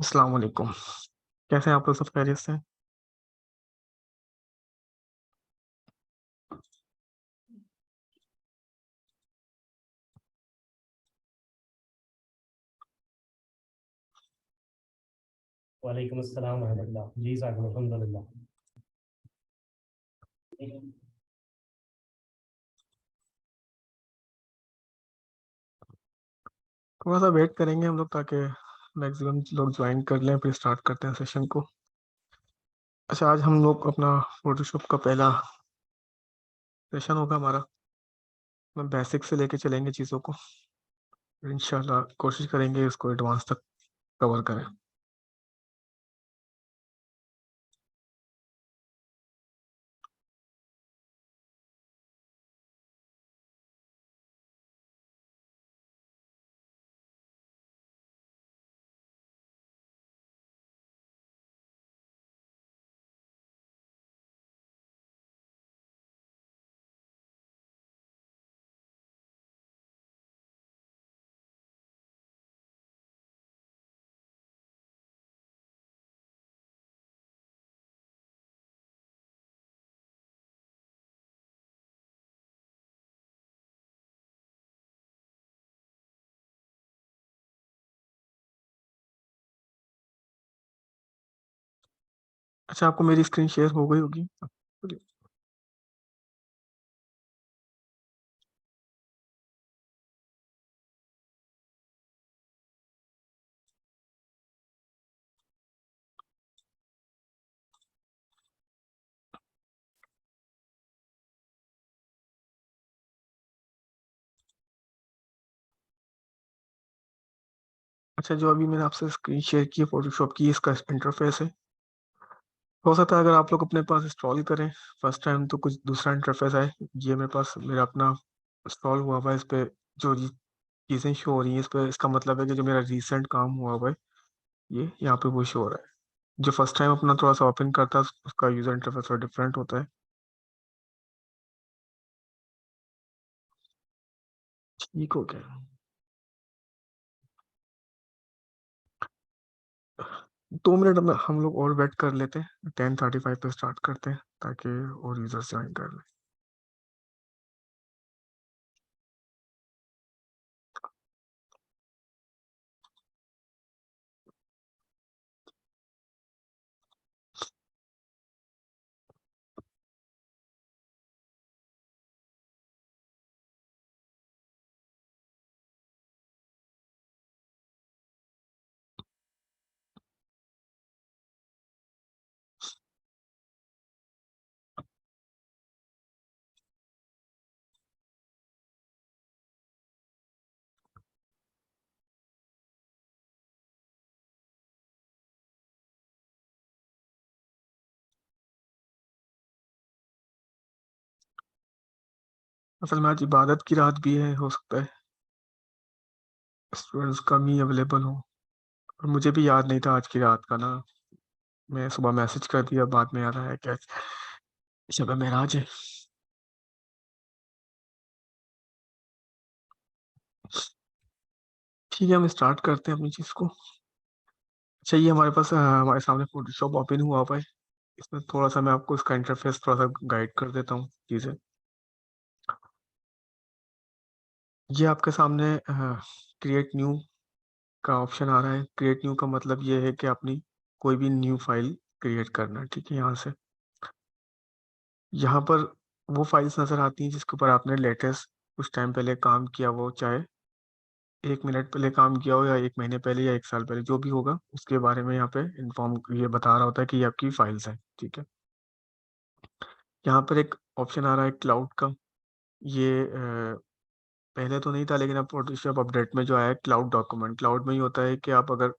अस्सलाम वालेकुम। कैसे हैं आप लोग? सब खैरियत से हैं? वालेकुम अस्सलाम वरहमतुल्लाह। जी साहब, अल्हम्दुलिल्लाह। थोड़ा सा वेट करेंगे हम लोग ताकि मैक्सिमम लोग ज्वाइन कर लें, फिर स्टार्ट करते हैं सेशन को। अच्छा, आज हम लोग अपना फोटोशॉप का पहला सेशन होगा हमारा। हम बेसिक से लेके चलेंगे चीज़ों को, फिर इंशाल्लाह कोशिश करेंगे इसको एडवांस तक कवर करें। अच्छा, आपको मेरी स्क्रीन शेयर हो गई होगी? अच्छा, जो अभी मैंने आपसे स्क्रीन शेयर की है फोटोशॉप की, इसका इंटरफेस है। हो सकता है अगर आप लोग अपने पास इंस्टॉल करें फर्स्ट टाइम तो कुछ दूसरा इंटरफेस आए। ये मेरे पास मेरा अपना इंस्टॉल हुआ हुआ है। इस पे जो चीज़ें शो हो रही हैं इस पे, इसका मतलब है कि जो मेरा रिसेंट काम हुआ हुआ है ये यहाँ पे वो शो हो रहा है। जो फर्स्ट टाइम अपना थोड़ा सा ओपन करता है उसका यूज़र इंटरफेस थोड़ा डिफरेंट होता है। ठीक हो गया। 2 मिनट में हम लोग और वेट कर लेते हैं, 10:35 पे स्टार्ट करते हैं ताकि और यूज़र्स ज्वाइन कर लें। असल में आज इबादत की रात भी है, हो सकता है स्टूडेंट्स कम ही अवेलेबल हो। और मुझे भी याद नहीं था आज की रात का ना। मैं सुबह मैसेज कर दिया, बाद में याद आया क्या शब मेराज है। ठीक है, हम स्टार्ट करते हैं अपनी चीज़ को। अच्छा, ये हमारे पास हमारे सामने फोटोशॉप ओपन हुआ हुआ है। इसमें थोड़ा सा मैं आपको इसका इंटरफेस थोड़ा सा गाइड कर देता हूँ चीज़ें। ये आपके सामने क्रिएट न्यू का ऑप्शन आ रहा है। क्रिएट न्यू का मतलब ये है कि अपनी कोई भी न्यू फाइल क्रिएट करना है। ठीक है, यहाँ से यहाँ पर वो फाइल्स नज़र आती हैं जिसके ऊपर आपने लेटेस्ट कुछ टाइम पहले काम किया, वो चाहे 1 मिनट पहले काम किया हो या 1 महीने पहले या 1 साल पहले, जो भी होगा उसके बारे में यहाँ पे इन्फॉर्म ये बता रहा होता है कि ये आपकी फाइल्स हैं। ठीक है, यहाँ पर एक ऑप्शन आ रहा है क्लाउड का। ये पहले तो नहीं था लेकिन अब फोटोशॉप अपडेट में जो आया है क्लाउड डॉक्यूमेंट। क्लाउड में ही होता है कि आप अगर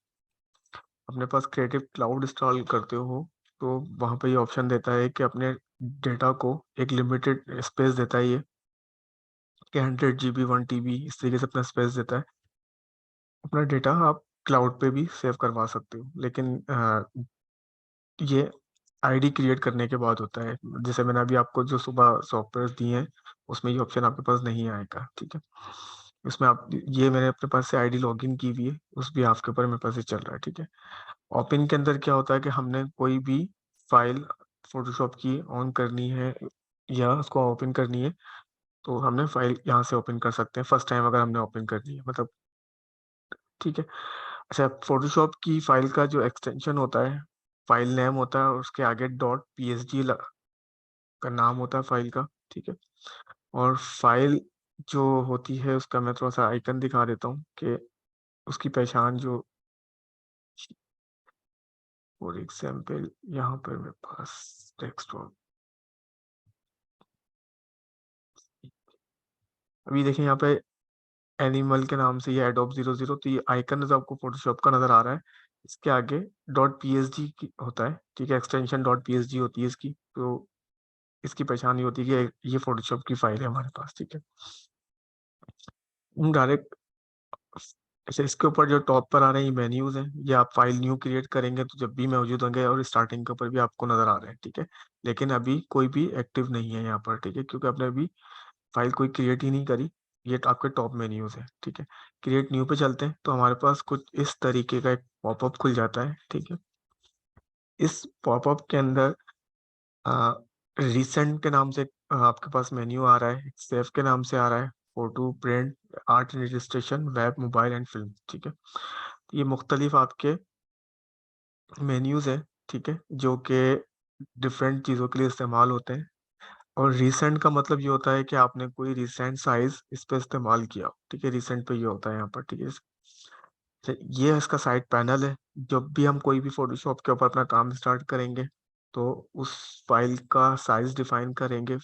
अपने पास क्रिएटिव क्लाउड इंस्टॉल करते हो तो वहाँ पे ये ऑप्शन देता है कि अपने डेटा को एक लिमिटेड स्पेस देता है ये, कि 100 GB 1 TB इस तरीके से अपना स्पेस देता है। अपना डेटा आप क्लाउड पे भी सेव करवा सकते हो, लेकिन ये आईडी क्रिएट करने के बाद होता है। जैसे मैंने अभी आपको जो सुबह सॉफ्टवेयर दिए हैं उसमें ये ऑप्शन आपके पास नहीं आएगा। ठीक है, इसमें आप ये मैंने अपने पास से आईडी लॉगिन की हुई है, उस भी आपके ऊपर मेरे पास से चल रहा है, ठीक है। ओपन के अंदर क्या होता है कि हमने कोई भी फाइल फोटोशॉप की ऑन करनी है या उसको ओपन करनी है, तो हमने फाइल यहाँ से ओपन कर सकते हैं फर्स्ट टाइम अगर हमने ओपन करनी है, मतलब, ठीक है। अच्छा, फोटोशॉप की फाइल का जो एक्सटेंशन होता है, फाइल नेम होता है और उसके आगे डॉट पीएसडी का नाम होता है फाइल का, ठीक है। और फाइल जो होती है उसका मैं थोड़ा सा आइकन दिखा देता हूँ कि उसकी पहचान जो, फॉर एग्जाम्पल यहाँ पर मेरे पास डेस्कटॉप, अभी देखें यहाँ पे एनिमल के नाम से ये एडोब 00, तो ये आइकन जो आपको फोटोशॉप का नजर आ रहा है, इसके आगे डॉट पीएसडी होता है, ठीक है, एक्सटेंशन डॉट पीएसडी होती है इसकी, तो इसकी पहचान ये होती है कि ये फोटोशॉप की फाइल है हमारे पास, ठीक है। हम डायरेक्ट, अच्छा, इसके ऊपर जो टॉप पर आ रहे हैं ये मेन्यूज हैं, ये आप फाइल न्यू क्रिएट करेंगे तो जब भी मौजूद होंगे, और स्टार्टिंग के ऊपर भी आपको नजर आ रहे हैं, ठीक है। लेकिन अभी कोई भी एक्टिव नहीं है यहाँ पर, ठीक है, क्योंकि आपने अभी फाइल कोई क्रिएट ही नहीं करी। ये आपके टॉप मेन्यूज है, ठीक है। क्रिएट न्यू पे चलते हैं तो हमारे पास कुछ इस तरीके का एक पॉपअप खुल जाता है, ठीक है। इस पॉपअप के अंदर रिसेंट के नाम से आपके पास मेन्यू आ रहा है, सेव के नाम से आ रहा है, photo, print, art and registration, web, mobile and film, ठीक है। ये मुख्तलिफ आपके मेन्यूज है, ठीक है, जो कि डिफरेंट चीज़ों के लिए इस्तेमाल होते हैं। और रिसेंट का मतलब ये होता है कि आपने कोई रिसेंट साइज इस पे इस्तेमाल किया हो, ठीक है, रिसेंट पे ये होता है यहाँ पर, ठीक है। तो ये इसका साइड पैनल है। जब भी हम कोई भी फोटोशॉप के ऊपर अपना काम स्टार्ट करेंगे तो उस फाइल का साइज डिफाइन करेंगे।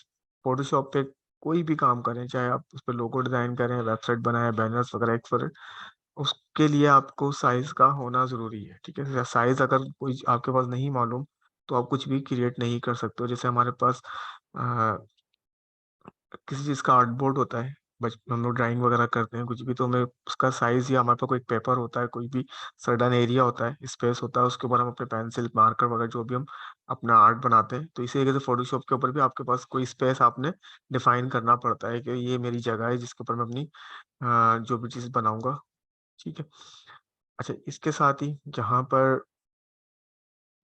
फोटोशॉप पे कोई भी काम करें, चाहे आप उस पर लोगो डिजाइन करें, वेबसाइट बनाएं, बैनर्स वगैरह वगैरह, उसके लिए आपको साइज का होना जरूरी है, ठीक है। साइज अगर कोई आपके पास नहीं मालूम तो आप कुछ भी क्रिएट नहीं कर सकते हो। जैसे हमारे पास किसी चीज़ का आर्टबोर्ड होता है, हम लोग ड्राइंग वगैरह करते हैं कुछ भी, तो हमें उसका साइज, या हमारे पास कोई पेपर होता है, कोई भी सर्टन एरिया होता है, स्पेस होता है, उसके ऊपर हम अपने पेंसिल, मार्कर वगैरह जो भी हम अपना आर्ट बनाते हैं, तो इसी तरीके से फोटोशॉप के ऊपर भी आपके पास कोई स्पेस आपने डिफाइन करना पड़ता है कि ये मेरी जगह है जिसके ऊपर मैं अपनी जो भी चीज़ बनाऊंगा, ठीक है। अच्छा, इसके साथ ही यहाँ पर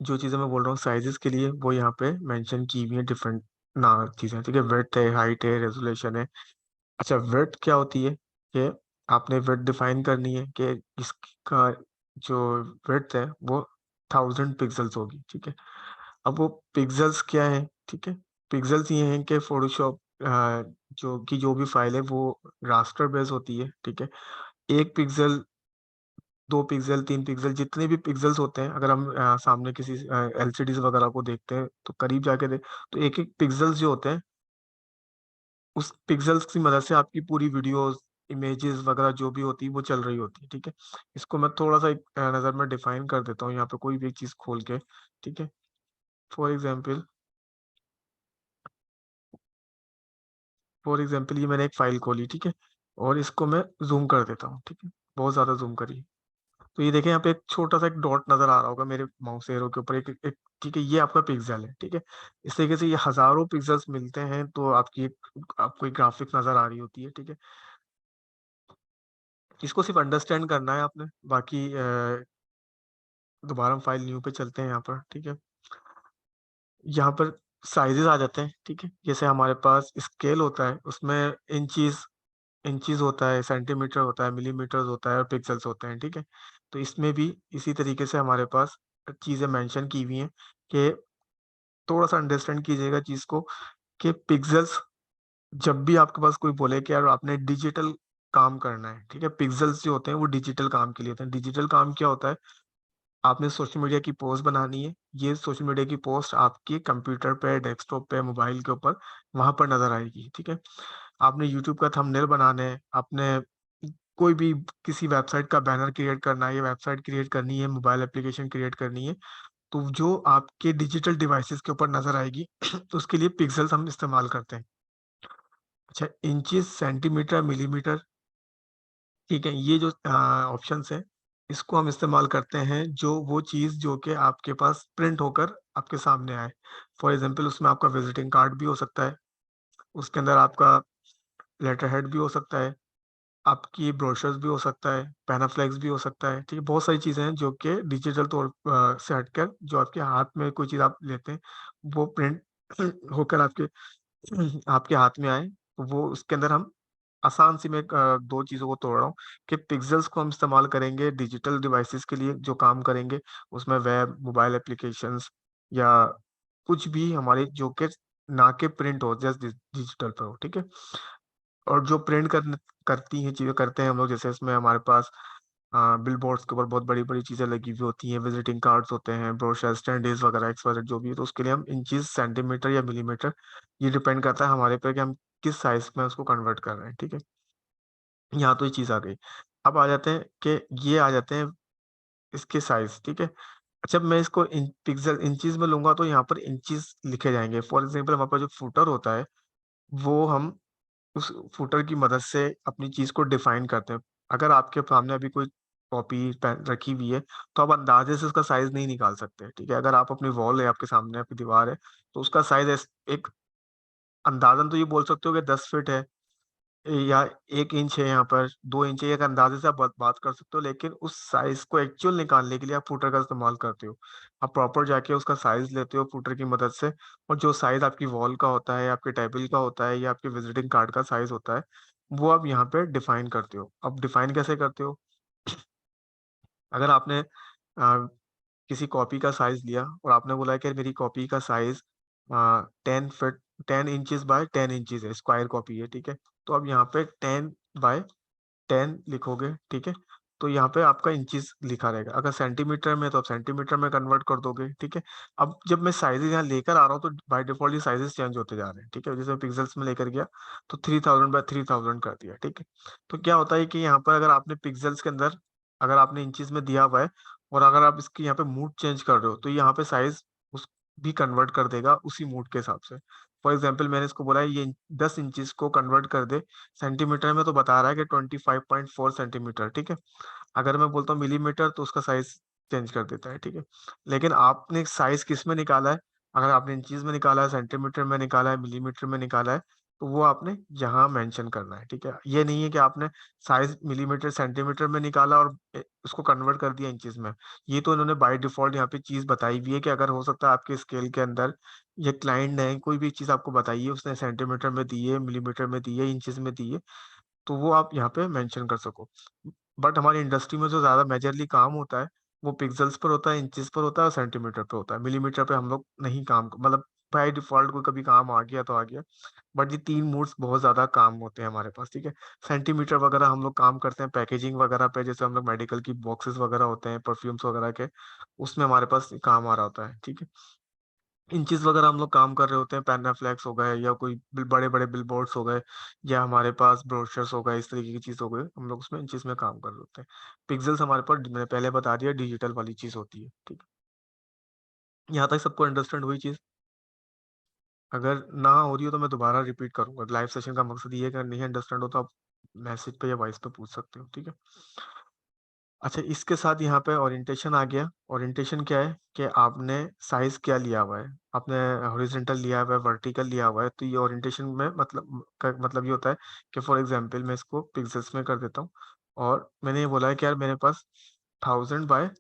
जो चीज़ें मैं बोल रहा हूँ साइजेस के लिए, वो यहाँ पे मेंशन की हुई है, डिफरेंट ना चीज़ें, ठीक है। विड्थ है, हाइट है, रेजोल्यूशन है। अच्छा, विड्थ क्या होती है कि आपने विड्थ डिफाइन करनी है कि इसका जो विड्थ है वो 1000 पिक्सल्स होगी, ठीक है। अब वो पिक्सल्स क्या है, ठीक है। पिक्सल्स ये हैं कि फोटोशॉप जो भी फाइल है वो रास्टर बेस होती है, ठीक है। 1 पिक्सल, 2 पिक्सल, 3 पिक्सल, जितने भी पिक्सल्स होते हैं, अगर हम सामने किसी एलसीडीज वगैरह को देखते हैं तो करीब जाके देख, तो एक एक पिक्सल्स जो होते हैं, उस पिक्सल्स की मदद से आपकी पूरी वीडियोस, इमेजेस वगैरह जो भी होती है वो चल रही होती है, ठीक है। इसको मैं थोड़ा सा एक नज़र में डिफाइन कर देता हूँ यहाँ पे, कोई भी एक चीज़ खोल के, ठीक है। फॉर एग्जाम्पल ये मैंने एक फाइल खोली, ठीक है, और इसको मैं जूम कर देता हूँ, ठीक है, बहुत ज़्यादा जूम करी, तो ये देखें यहाँ पे एक छोटा सा एक डॉट नजर आ रहा होगा मेरे माउस एरो के ऊपर, एक, ठीक है, ये आपका पिक्सल है, ठीक है। इस तरीके से ये हजारों पिक्सल्स मिलते हैं तो आपको एक ग्राफिक नजर आ रही होती है, ठीक है। इसको सिर्फ अंडरस्टैंड करना है आपने, बाकी दोबारा हम फाइल न्यू पे चलते हैं यहाँ पर, ठीक है। यहाँ पर साइजेस आ जाते हैं, ठीक है। जैसे हमारे पास स्केल होता है, उसमें इंचीज होता है, सेंटीमीटर होता है, मिलीमीटर होता है और पिक्सल्स होते हैं, ठीक है। तो इसमें भी इसी तरीके से हमारे पास चीजें मेंशन की हुई हैं कि थोड़ा सा अंडरस्टैंड कीजिएगा चीज को, कि पिक्सल्स, जब भी आपके पास कोई बोले कि यार आपने डिजिटल काम करना है, ठीक है, पिक्सल्स जो होते हैं वो डिजिटल काम के लिए होते हैं। डिजिटल काम क्या होता है, आपने सोशल मीडिया की पोस्ट बनानी है, ये सोशल मीडिया की पोस्ट आपके कंप्यूटर पे, डेस्कटॉप पे, मोबाइल के ऊपर वहां पर नजर आएगी, ठीक है। आपने यूट्यूब का थंबनेल बनाना है, आपने कोई भी किसी वेबसाइट का बैनर क्रिएट करना है, या वेबसाइट क्रिएट करनी है, मोबाइल एप्लीकेशन क्रिएट करनी है, तो जो आपके डिजिटल डिवाइसेस के ऊपर नजर आएगी तो उसके लिए पिक्सल्स हम इस्तेमाल करते हैं। अच्छा, इंचेस, सेंटीमीटर, मिलीमीटर, ठीक है, ये जो ऑप्शंस हैं, इसको हम इस्तेमाल करते हैं जो वो चीज़ जो कि आपके पास प्रिंट होकर आपके सामने आए। फॉर एग्जांपल उसमें आपका विजिटिंग कार्ड भी हो सकता है, उसके अंदर आपका लेटर हेड भी हो सकता है, आपकी ब्रोशर्स भी हो सकता है, पैनाफ्लेक्स भी हो सकता है, ठीक है? बहुत सारी चीज़ें हैं जो कि डिजिटल तौर से हटकर जो आपके हाथ में कोई चीज़ आप लेते हैं, वो प्रिंट होकर आपके आपके हाथ में आए, तो वो उसके अंदर हम आसान सी मैं 2 चीज़ों को तोड़ रहा हूँ कि पिक्सेल्स को हम इस्तेमाल करेंगे डिजिटल डिवाइसेज़ के लिए जो काम करेंगे, उसमें वेब, मोबाइल एप्लीकेशंस या कुछ भी हमारे जो कि ना कि प्रिंट हो, जस्ट डिजिटल पे हो, ठीक है? और जो प्रिंट करती हैं चीज़ें करते हैं हम लोग, जैसे इसमें हमारे पास बिलबोर्ड्स के ऊपर बहुत बड़ी-बड़ी चीज़ें लगी हुई होती हैं, विजिटिंग कार्ड्स होते हैं, ब्रोशर, स्टैंडीज़ वगैरह एक्स-वाई-ज़ेड जो भी है, तो उसके लिए हम इंचेस, सेंटीमीटर या मिलीमीटर, ये डिपेंड करता है हमारे पे कि हम किस साइज़ में उसको कन्वर्ट कर रहे हैं, ठीक है? यहाँ तो ये चीज़ आ गई। अब आ जाते हैं कि ये आ जाते हैं इसके साइज़, ठीक है? जब मैं इसको इन पिक्सेल इंचेस में लूँगा तो यहाँ पर इंचेस लिखे जाएँगे। फॉर एग्ज़ाम्पल हमारे पास जो फुटर होता है, वो हम उस फुटर की मदद से अपनी चीज़ को डिफ़ाइन करते हैं। अगर आपके सामने अभी कोई कॉपी पेन रखी हुई है, तो आप अंदाज़े से उसका साइज़ नहीं निकाल सकते, ठीक है? अगर आप अपनी वॉल है आपके सामने, आपकी दीवार है, तो उसका साइज़ एक अंदाज़न तो ये बोल सकते हो कि 10 फीट है या 1 इंच है यहाँ पर, 2 इंच है, एक अंदाज़े से आप बात कर सकते हो, लेकिन उस साइज़ को एक्चुअल निकालने के लिए आप फुटर का इस्तेमाल करते हो। आप प्रॉपर जाके उसका साइज़ लेते हो फुटर की मदद से, और जो साइज़ आपकी वॉल का होता है, आपके टेबल का होता है या आपके विज़िटिंग कार्ड का साइज़ होता है, वो आप यहाँ पे डिफ़ाइन करते हो। अब डिफ़ाइन कैसे करते हो? अगर आपने किसी कॉपी का साइज़ लिया और आपने बोला कि मेरी कॉपी का size 10 feet 10 inches bye 10 inches है, स्क्वायर कॉपी है, ठीक है? तो अब यहाँ पे 10 बाय 10 लिखोगे, ठीक है? तो यहाँ पे आपका इंचेस लिखा रहेगा। अगर सेंटीमीटर में तो आप सेंटीमीटर में कन्वर्ट कर दोगे, ठीक है? अब जब मैं साइज़ेज़ यहाँ लेकर आ रहा हूँ तो बाय डिफ़ॉल्ट ये साइज़ेज़ चेंज होते जा रहे हैं, ठीक है? जैसे पिक्सेल्स में लेकर गया तो 3000 बाय 3000 कर दिया, ठीक है? तो क्या होता है कि यहाँ पर अगर आपने पिक्सेल्स के अंदर अगर आपने इंचेस में दिया हुआ है और अगर आप इसकी यहाँ पे मूड चेंज कर रहे हो, तो यहाँ पे साइज़ उस भी कन्वर्ट कर देगा उसी मूड के हिसाब से। फॉर एग्ज़ाम्पल मैंने इसको बोला है ये 10 इंचेस को कन्वर्ट कर दे सेंटीमीटर में, तो बता रहा है कि 25.4 सेंटीमीटर, ठीक है? अगर मैं बोलता हूँ मिलीमीटर तो उसका साइज़ चेंज कर देता है, ठीक है? लेकिन आपने साइज़ किस में निकाला है? अगर आपने इंचीज़ में निकाला है, सेंटीमीटर में निकाला है, मिलीमीटर में निकाला है, तो वो आपने यहाँ मेंशन करना है, ठीक है? ये नहीं है कि आपने साइज़ मिलीमीटर, सेंटीमीटर में निकाला और उसको कन्वर्ट कर दिया इंचीज़ में। ये तो इन्होंने बाय डिफ़ॉल्ट यहाँ पे चीज़ बताई हुई है कि अगर हो सकता है आपके स्केल के अंदर ये क्लाइंट ने कोई भी चीज़ आपको बताई है, उसने सेंटीमीटर में दी है, मिलीमीटर में दी है, इंचीज़ में दी है, तो वो आप यहाँ पे मेंशन कर सको। बट हमारी इंडस्ट्री में जो ज़्यादा मेजरली काम होता है, वो पिक्सेल्स पर होता है, इंचेस पर होता है और सेंटीमीटर पे होता है। मिलीमीटर पे हम लोग नहीं काम मतलब बाय डिफ़ॉल्ट कोई कभी काम आ गया तो आ गया, बट ये 3 मोड्स बहुत ज़्यादा काम होते हैं हमारे पास, ठीक है? सेंटीमीटर वगैरह हम लोग काम करते हैं पैकेजिंग वगैरह पे, जैसे हम लोग मेडिकल की बॉक्सेस वगैरह होते हैं, परफ्यूम्स वगैरह के, उसमें हमारे पास काम आ रहा होता है, ठीक है? इंचेस वगैरह हम लोग काम कर रहे होते हैं, पैनाफ्लेक्स हो गए या कोई बड़े-बड़े बिलबोर्ड्स हो गए या हमारे पास ब्रोशर्स हो गए, इस तरीके की चीज़ हो गई, हम लोग उसमें इंचेस में काम कर रहे होते हैं। पिक्सेल्स हमारे पास मैंने पहले बता दिया डिजिटल वाली चीज़ होती है, ठीक है? यहाँ तक सबको अंडरस्टैंड हुई चीज़? अगर ना हो रही हो तो मैं दोबारा रिपीट करूँगा। लाइव सेशन का मकसद ये है कि अगर नहीं अंडरस्टैंड हो तो आप मैसेज पे या वॉइस पे पूछ सकते हो, ठीक है? अच्छा, इसके साथ यहाँ पे ओरिएंटेशन आ गया। ओरिएंटेशन क्या है कि आपने साइज़ क्या लिया हुआ है। आपने हॉरिज़ॉन्टल लिया हुआ है, वर्टिकल लिया हुआ है, तो ये ओरिएंटेशन में मतलब का मतलब ये होता है कि फॉर एग्ज़ाम्पल मैं इसको पिक्सेल्स में कर देता हूँ और मैंने ये बोला है कि यार मेरे पास 1000 बाय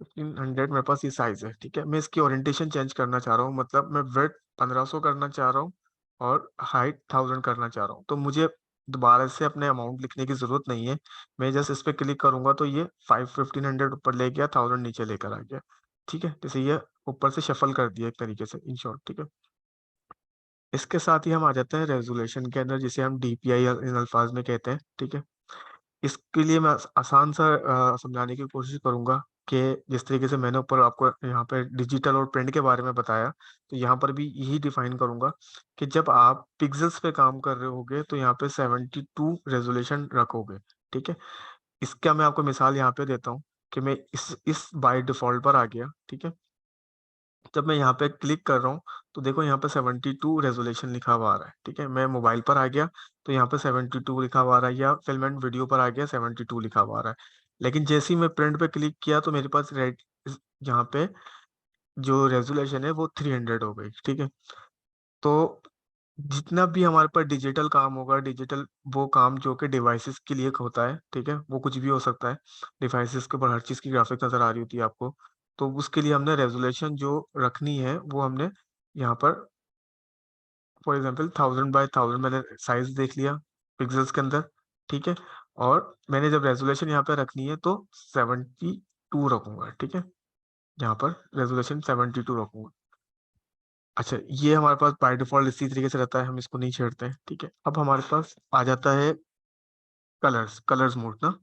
1500 मेरे पास ये साइज़ है, ठीक है? मैं इसकी ओरिएंटेशन चेंज करना चाह रहा हूँ, मतलब मैं विड्थ 1500 करना चाह रहा हूँ और हाइट 1000 करना चाह रहा हूँ। तो मुझे दोबारा से अपने अमाउंट लिखने की ज़रूरत नहीं है। मैं जस्ट इस पे क्लिक करूँगा तो ये 1500 ऊपर ले गया, 1000 नीचे लेकर आ गया, ठीक है? जैसे ये ऊपर से शफ़ल कर दिया एक तरीके से इन शॉर्ट, ठीक है? इसके साथ ही हम आ जाते हैं रेज़ोल्यूशन के अंदर, जिसे हम डीपीआई इन अल्फ़ाज़ में कहते हैं, ठीक है? इसके लिए मैं आसान सा समझाने की कोशिश करूँगा कि जिस तरीके से मैंने ऊपर आपको यहाँ पे डिजिटल और प्रिंट के बारे में बताया, तो यहाँ पर भी यही डिफ़ाइन करूँगा कि जब आप पिक्सेल्स पे काम कर रहे होगे, तो यहाँ पे 72 रेज़ोल्यूशन रखोगे, ठीक है? इसका मैं आपको मिसाल यहाँ पे देता हूँ कि मैं इस बाय डिफ़ॉल्ट पर आ गया, ठीक है? जब मैं यहाँ पे क्लिक कर रहा हूँ, तो देखो यहाँ पे 72 रेज़ोल्यूशन लिखा हुआ आ रहा है, ठीक है? मैं मोबाइल पर आ गया, तो यहाँ पे 72 लिखा हुआ आ रहा है या फ़िल्म एंड वीडियो पर आ गया 72 लिखा हुआ आ रहा है। लेकिन जैसे ही मैं प्रिंट पे क्लिक किया तो मेरे पास यहाँ पे जो रेज़ोल्यूशन है वो 300 हो गई, ठीक है? तो जितना भी हमारे पास डिजिटल काम होगा, डिजिटल वो काम जो कि डिवाइसेस के लिए होता है, ठीक है, वो कुछ भी हो सकता है। डिवाइसेस के ऊपर हर चीज़ की ग्राफिक नज़र आ रही होती है आपको। तो उसके लिए हमने रेजोल्यूशन जो रखनी है वो हमने यहाँ पर फॉर एग्जांपल 1000 बाय 1000 मैंने साइज देख लिया पिक्सल्स के अंदर, ठीक है। और मैंने जब रेजोल्यूशन यहाँ पे रखनी है तो 72 रखूंगा, ठीक है। यहाँ पर रेजोल्यूशन 72 रखूंगा। अच्छा, ये हमारे पास बाय डिफॉल्ट इसी तरीके से रहता है, हम इसको नहीं छेड़ते हैं, ठीक है। अब हमारे पास आ जाता है कलर्स मोड ना,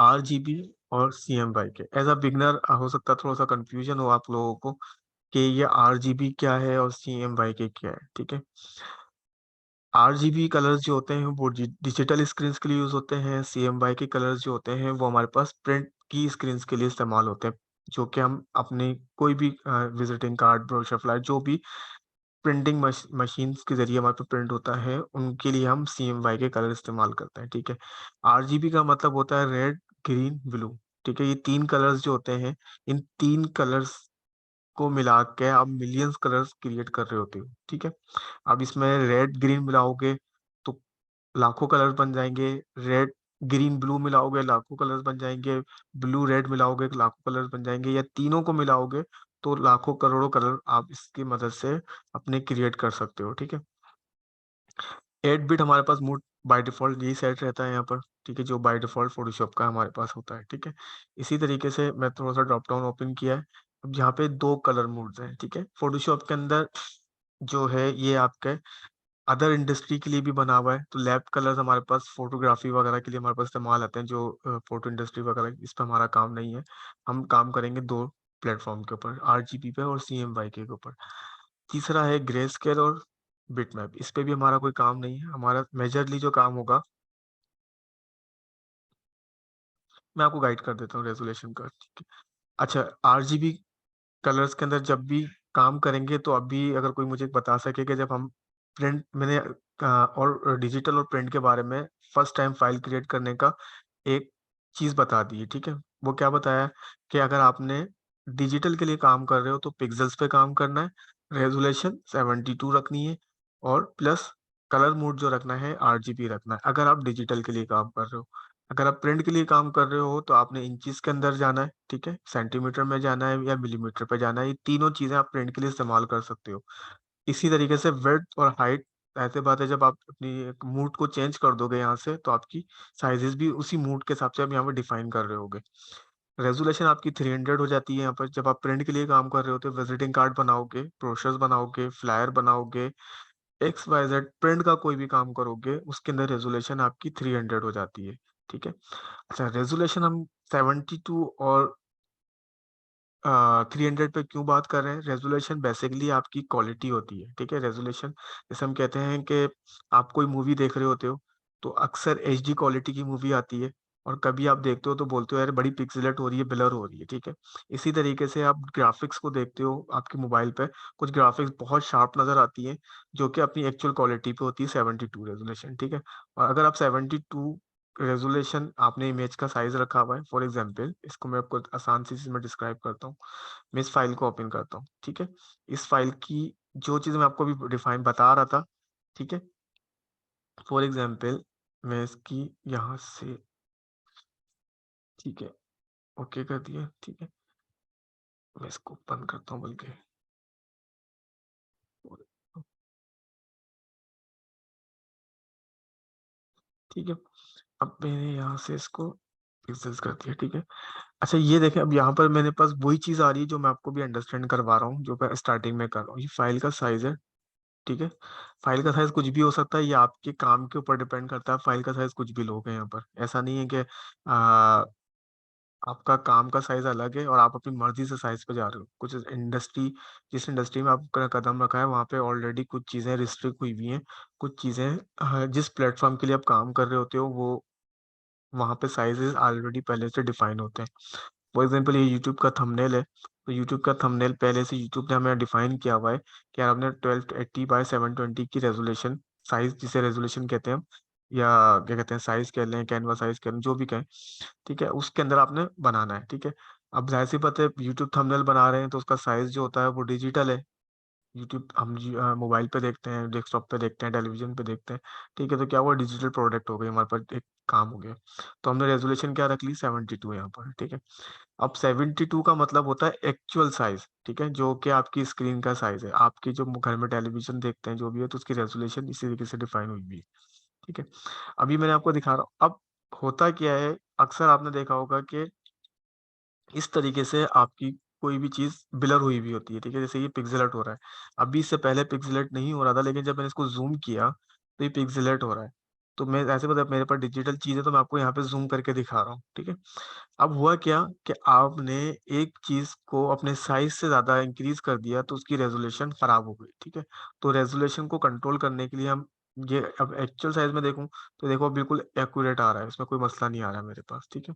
RGB और CMY के। एज अ बिगनर हो सकता है थोड़ा सा कंफ्यूजन हो आप लोगों को कि ये RGB क्या है और CMY के क्या है, ठीक है। RGB कलर्स जो होते हैं वो डिजिटल स्क्रीन के लिए यूज होते हैं। CMY के कलर्स जो होते हैं वो हमारे पास प्रिंट की स्क्रीन के लिए इस्तेमाल होते हैं, जो कि हम अपने कोई भी विजिटिंग कार्ड, ब्रोशर, फ्लायर, जो भी प्रिंटिंग मशीन के जरिए हमारे पे प्रिंट होता है, उनके लिए हम CMY के कलर इस्तेमाल करते हैं, ठीक है। RGB का मतलब होता है रेड, ग्रीन, ब्लू, ठीक है। ये तीन कलर्स जो होते हैं, इन तीन कलर्स को मिला के आप मिलियंस कलर्स क्रिएट कर रहे होते हो, ठीक है। अब इसमें रेड ग्रीन मिलाओगे तो लाखों कलर्स बन जाएंगे। रेड ग्रीन ब्लू मिलाओगे लाखों कलर्स बन जाएंगे। ब्लू रेड मिलाओगे तो लाखों कलर्स बन जाएंगे, या तीनों को मिलाओगे तो लाखों करोड़ों कलर आप इसकी मदद से अपने क्रिएट कर सकते हो, ठीक है। 8 बिट हमारे पास मूड बाय डिफॉल्ट यही सेट रहता है यहाँ पर, ठीक है, जो बाय डिफॉल्ट फोटोशॉप का हमारे पास होता है, ठीक है। इसी तरीके से मैं थोड़ा सा ड्रॉप डाउन ओपन किया है। अब यहाँ पे दो कलर मूड्स हैं, ठीक है। फोटोशॉप के अंदर जो है ये आपके अदर इंडस्ट्री के लिए भी बना हुआ है। तो लैब कलर्स हमारे पास फोटोग्राफी वगैरह के लिए हमारे पास इस्तेमाल आते हैं, जो फोटो इंडस्ट्री वगैरह, इस पे हमारा काम नहीं है। हम काम करेंगे दो प्लेटफॉर्म के ऊपर, RGB पे और CMYK के ऊपर। तीसरा है ग्रे स्केल और बिटमैप, इस पे भी हमारा कोई काम नहीं है। हमारा मेजरली जो काम होगा, मैं आपको गाइड कर देता हूँ रेजोल्यूशन का, ठीक है। अच्छा, RGB कलर्स के अंदर जब भी काम करेंगे तो अभी अगर कोई मुझे बता सके कि जब हम प्रिंट, मैंने और डिजिटल और प्रिंट के बारे में फर्स्ट टाइम फाइल क्रिएट करने का एक चीज बता दी है, ठीक है। वो क्या बताया कि अगर आपने डिजिटल के लिए काम कर रहे हो तो पिक्सल्स पे काम करना है, रेजोल्यूशन 72 रखनी है, और प्लस कलर मोड जो रखना है RGB रखना है, अगर आप डिजिटल के लिए काम कर रहे हो। अगर आप प्रिंट के लिए काम कर रहे हो तो आपने इंचेस के अंदर जाना है, ठीक है, सेंटीमीटर में जाना है या मिलीमीटर पे जाना है। ये तीनों चीजें आप प्रिंट के लिए इस्तेमाल कर सकते हो। इसी तरीके से विड्थ और हाइट, ऐसे बात है, जब आप अपनी मूड को चेंज कर दोगे यहाँ से तो आपकी साइजेस भी उसी मूड के हिसाब से आप यहाँ पर डिफाइन कर रहे होगे। रेजोल्यूशन आपकी 300 हो जाती है यहाँ पर। जब आप प्रिंट के लिए काम कर रहे होते हो, विजिटिंग कार्ड बनाओगे, ब्रोशर्स बनाओगे, फ्लायर बनाओगे, XYZ प्रिंट का कोई भी काम करोगे, उसके अंदर रेजोल्यूशन आपकी 300 हो जाती है, ठीक है। अच्छा, रेजोल्यूशन हम 72 और 300 पे क्यों बात कर रहे हैं? रेजोल्यूशन बेसिकली आपकी क्वालिटी होती है, ठीक है। रेजोल्यूशन जैसे हम कहते हैं कि आप कोई मूवी देख रहे होते हो तो अक्सर HD क्वालिटी की मूवी आती है, और कभी आप देखते हो तो बोलते हो यार बड़ी पिक्सेलेट हो रही है, ब्लर हो रही है, ठीक है। इसी तरीके से आप ग्राफिक्स को देखते हो आपके मोबाइल पे, कुछ ग्राफिक्स बहुत शार्प नजर आती है जो कि अपनी एक्चुअल क्वालिटी पे होती है 72 रेजोल्यूशन, ठीक है। और अगर आप 72 रेजोल्यूशन, आपने इमेज का साइज रखा हुआ है, फॉर एग्जांपल इसको मैं आपको आसान सी चीज में डिस्क्राइब करता हूँ। मैं इस फाइल को ओपन करता हूँ, ठीक है। इस फाइल की जो चीज मैं आपको अभी डिफाइन बता रहा था, ठीक है, फॉर एग्जांपल मैं इसकी यहाँ से, ठीक है, ओके कर दिया, ठीक है। मैं इसको बंद करता हूँ बल्कि, ठीक है। अब मैंने यहाँ से इसको पिक्सेल्स कर दिया, ठीक है। अच्छा, ये देखें, अब यहाँ पर मेरे पास वही चीज आ रही है जो मैं आपको भी अंडरस्टैंड करवा रहा हूँ, जो मैं स्टार्टिंग में कर रहा हूँ। ये फाइल का साइज है, ठीक है। फाइल का साइज कुछ भी हो सकता है, ये आपके काम के ऊपर डिपेंड करता है। फाइल का साइज कुछ भी लोगे यहाँ पर, ऐसा नहीं है कि आपका काम का साइज अलग है और आप अपनी मर्जी से साइज पे जा रहे हो। कुछ इंडस्ट्री, जिस इंडस्ट्री में आपका कदम रखा है वहाँ पे ऑलरेडी कुछ चीजें रिस्ट्रिक्ट हुई हुई हैं। कुछ चीजें जिस प्लेटफॉर्म के लिए आप काम कर रहे होते हो वो वहाँ पे साइजेस ऑलरेडी पहले से डिफाइन होते हैं। फॉर एग्जाम्पल ये यूट्यूब का थंबनेल है, तो यूट्यूब का थंबनेल पहले से यूट्यूब ने हमें डिफाइन किया हुआ है कि यार आपने 1280 बाय 720 की रेजोल्यूशन, साइज जिसे रेजोल्यूशन कहते हैं हम, या क्या कहते हैं, साइज कह लें, कैनवा साइज कह लें, जो भी कहें, ठीक है, उसके अंदर आपने बनाना है, ठीक है। अब जाहिर सी बात है यूट्यूब थंबनेल बना रहे हैं तो उसका साइज जो होता है वो डिजिटल है, यूट्यूब हम मोबाइल पे देखते हैं, डेस्कटॉप पे देखते हैं, टेलीविजन पे देखते हैं, ठीक है? तो क्या हुआ, डिजिटल प्रोडक्ट हो गई हमारे पास, एक काम हो गया। तो हमने रेज़ोल्यूशन क्या रख ली, 72 यहाँ पर, ठीक है? अब 72 का मतलब होता है एक्चुअल साइज़, ठीक है? जो कि आपकी स्क्रीन का साइज़ है। आपकी जो घर में टेलीविज़न देखते हैं जो भी है, तो उसकी रेज़ोल्यूशन इसी तरीके से डिफ़ाइन हुई हुई है, ठीक है? अभी मैंने आपको दिखा रहा हूँ। अब होता क्या है, अक्सर आपने देखा होगा कि इस तरीके से आपकी कोई भी चीज़ ब्लर हुई हुई होती है, ठीक है? जैसे ये पिक्सेलेट हो रहा है। अभी इससे पहले पिक्सेलेट नहीं हो रहा था, लेकिन जब मैंने इसको ज़ूम किया, तो ये पिक्सेलेट हो रहा है। तो मैं ऐसे, मतलब मेरे पास डिजिटल चीज़ है, तो मैं आपको यहाँ पे ज़ूम करके दिखा रहा हूँ, ठीक है? अब हुआ क्या कि आपने एक चीज़ को अपने साइज़ से ज़्यादा इंक्रीज़ कर दिया, तो उसकी रेज़ोल्यूशन खराब हो गई, ठीक है? तो रेज़ोल्यूशन को कंट्रोल करने के लिए हम ये, अब एक्चुअल साइज़ में देखूँ, तो देखो बिल्कुल एक्यूरेट आ रहा है, इसमें कोई मसला नहीं आ रहा है मेरे पास, ठीक है?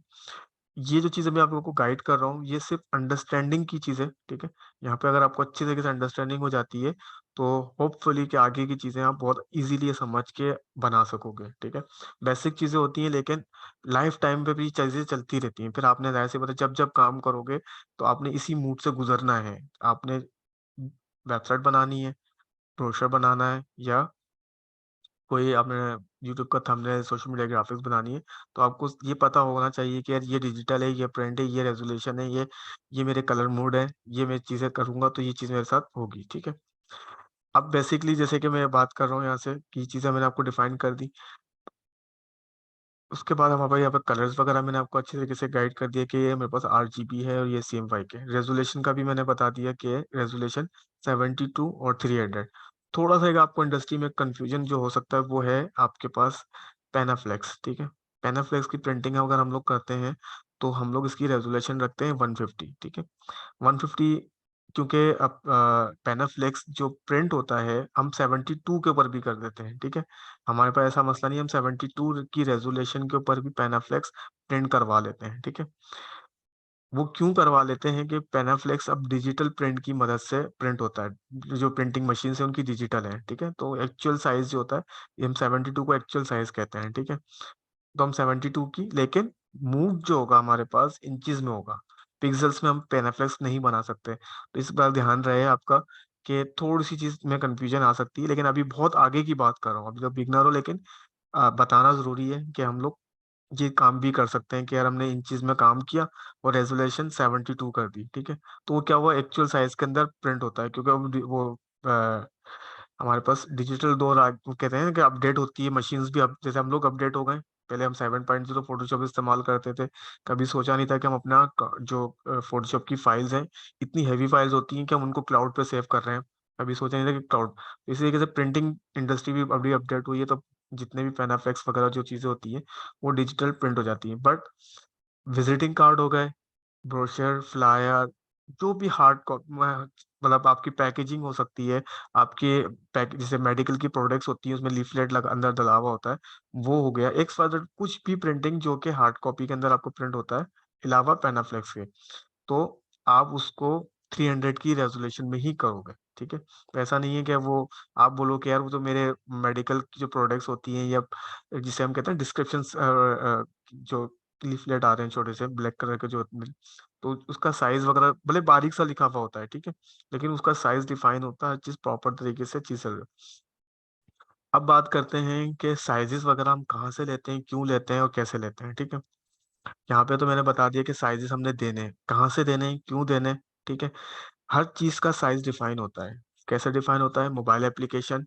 ये जो चीज़ें मैं आप लोगों को गाइड कर रहा हूँ, ये सिर्फ़ अंडरस्टैंडिंग की चीज़ है, ठीक है? यहाँ पे अगर आपको अच्छी तरीके से अंडरस्टैंडिंग हो जाती है, तो होपफुली कि आगे की चीज़ें आप बहुत ईज़िली समझ के बना सकोगे, ठीक है? बेसिक चीज़ें होती हैं, लेकिन लाइफ़ टाइम पे भी चीज़ें चलती रहती हैं। फिर आपने ज़ाहिर-सी बात है, जब-जब काम करोगे, तो आपने इसी मूड से गुज़रना है। आपने वेबसाइट बनानी है, ब्रोशर बनाना है, या कोई आपने यूट्यूब का थंबनेल, सोशल मीडिया ग्राफ़िक्स बनानी है, तो आपको ये पता होना चाहिए कि यार ये डिजिटल है, ये प्रिंट है, ये रेज़ोल्यूशन है, ये मेरे कलर मोड है, ये मैं चीज़ें करूँगा तो ये चीज़ मेरे साथ होगी, ठीक है? अब बेसिकली जैसे कि मैं बात कर रहा हूँ यहाँ से कि चीज़ें मैंने आपको डिफ़ाइन कर दी। उसके बाद हमारे पास यहाँ पे कलर्स वगैरह मैंने आपको अच्छे तरीके से गाइड कर दिया कि ये मेरे पास आरजीबी है और ये सीएमवाई के। रेज़ोल्यूशन का भी मैंने बता दिया कि रेज़ोल्यूशन 72 और 300। थोड़ा-सा एक आपको इंडस्ट्री में कन्फ्यूज़न जो हो सकता है, वो है आपके पास पेनाफ्लेक्स, ठीक है? पेनाफ्लेक्स की प्रिंटिंग अगर हम लोग करते हैं, तो हम लोग इसकी रेज़ोल्यूशन रखते हैं 150, ठीक है? 150, क्योंकि अब पेनाफ्लेक्स जो प्रिंट होता है, हम 72 के ऊपर भी कर देते हैं, ठीक है? हमारे पास ऐसा मसला नहीं है, हम 72 की रेज़ोल्यूशन के ऊपर भी पेनाफ्लेक्स प्रिंट करवा लेते हैं, ठीक है? वो क्यों करवा लेते हैं कि पेनाफ्लेक्स अब डिजिटल प्रिंट की मदद से प्रिंट होता है। जो प्रिंटिंग मशीन्स हैं उनकी डिजिटल है, ठीक है? तो एक्चुअल साइज़ जो होता है, ये हम 72 को एक्चुअल साइज़ कहते हैं, ठीक है? तो हम 72 की, लेकिन मूव जो होगा हमारे पास इंचेज़ में होगा। पिक्सेल्स में हम पेनाफ्लेक्स नहीं बना सकते। तो इस बार ध्यान रहे आपका कि थोड़ी-सी चीज़ में कन्फ्यूज़न आ सकती है, लेकिन अभी बहुत आगे की बात कर रहा हूँ। अभी तो बिगिनर हो, लेकिन बताना ज़रूरी है कि हम लोग ये काम भी कर सकते हैं कि यार हमने इन चीज़ में काम किया और रेज़ोल्यूशन 72 कर दी, ठीक है? तो वो क्या हुआ, एक्चुअल साइज़ के अंदर प्रिंट होता है, क्योंकि वो हमारे पास डिजिटल दौर वो कहते हैं कि अपडेट होती है मशीन्स भी, अब जैसे हम लोग अपडेट हो गए। पहले हम 7.0 फ़ोटोशॉप इस्तेमाल करते थे। कभी सोचा नहीं था कि हम अपना जो फ़ोटोशॉप की फाइल्स हैं, इतनी हेवी फाइल्स होती हैं कि हम उनको क्लाउड पे सेव कर रहे हैं। कभी सोचा नहीं था कि क्लाउड, इसी तरीके से प्रिंटिंग इंडस्ट्री भी अभी अपडेट हुई है, तो जितने भी पेनाफ्लेक्स वगैरह जो चीज़ें होती हैं, वो डिजिटल प्रिंट हो जाती हैं। बट विज़िटिंग कार्ड हो गए, ब्रोशर, फ्लायर, जो भी हार्ड मतलब आपकी पैकेजिंग हो सकती है, आपके जैसे मेडिकल की प्रोडक्ट्स होती हैं, उसमें लीफलेट लगा अंदर डला हुआ होता है, वो हो गया। एक्स वाई जेड कुछ भी प्रिंटिंग जो कि हार्ड कॉपी के अंदर आपको प्रिंट होता है, अलावा पेनाफ्लेक्स के, तो आप उसको 300 की रेज़ोल्यूशन में ही करोगे, ठीक है? तो ऐसा नहीं है कि वो आप बोलो कि यार वो तो मेरे मेडिकल की जो प्रोडक्ट्स होती हैं, या जिसे हम कहते हैं डिस्क्रिप्शंस, जो लीफलेट आ रहे हैं छोटे से ब्लैक कलर के जो तो उसका साइज़ वगैरह भले बारीक सा लिखा हुआ होता है, ठीक है? लेकिन उसका साइज़ डिफाइन होता है, हर चीज़ प्रॉपर तरीके से चीज़। अब बात करते हैं कि साइज़ेज़ वगैरह हम कहाँ से लेते हैं, क्यों लेते हैं और कैसे लेते हैं, ठीक है? यहाँ पे तो मैंने बता दिया कि साइज़ेज़ हमने देने हैं, कहाँ से देने हैं, क्यों देने हैं, ठीक है? हर चीज़ का साइज़ डिफाइन होता है। कैसे डिफाइन होता है? मोबाइल एप्लीकेशन